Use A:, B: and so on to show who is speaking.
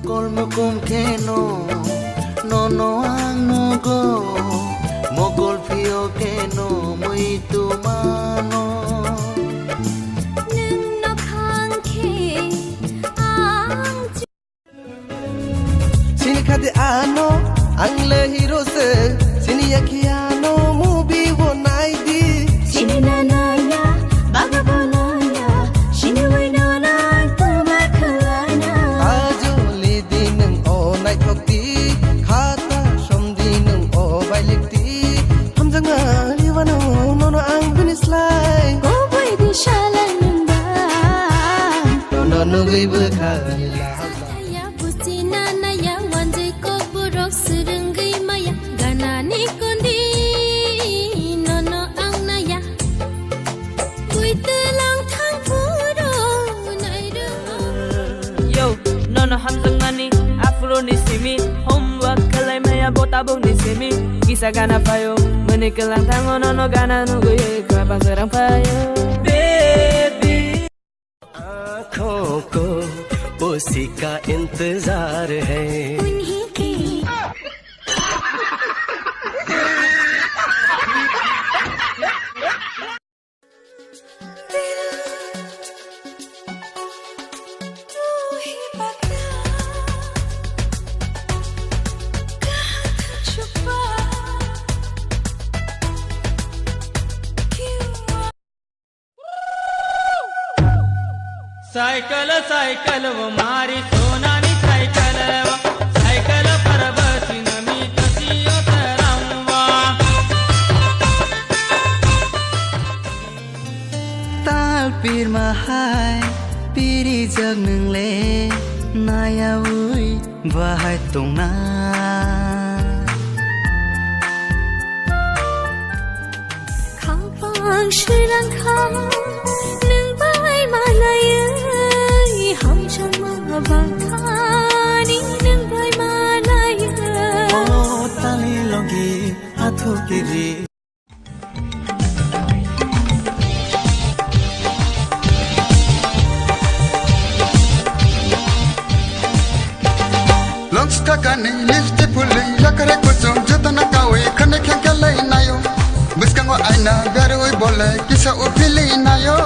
A: mokol mokum keno nono ang nogo mokol pio keno mui tu mano
B: nung nakang ke ang
A: sini khade ano ang le hero se sini yakiano movie wo nai di
B: sini nanaya baga bolaya sini winona tuma khalana
A: ajo le dinang o nai thokti khata somdi nang o bailikti hamjanga liwano nono ang binis lai
B: go boy di shalan nungba
A: nono gaibu khala
B: ya pusina na ya wanje ko burok surungai maya gana ni kondi nono ang na ya kui te lang thang puro nai do
C: Yo, nono hamzang mani afro ni simi homework kalai maya botabong ni simi gisa gana payo menikelang tango nono gana nugo ye kapang serang payo baby
A: आँखों को उसी का इंतजार है
B: उन्हीं की
C: cycle cycle वो मारी सोनानी साइकिल साइकिल पर बसी नमी कसियो तरंगवा
A: ताल पीर महाय पीरी जग नंगले नाया उई बाहाय तोंगना
B: khang pang shirang khang nung bai malay ham chang ma bang khani nung bai malay
A: ओ ताली लोगी हाथों की री
D: Lungs kakani lifti puli yakare kuchum jutana kawi khane khankale nayo biskangwa aina garu bole kisa upili nayo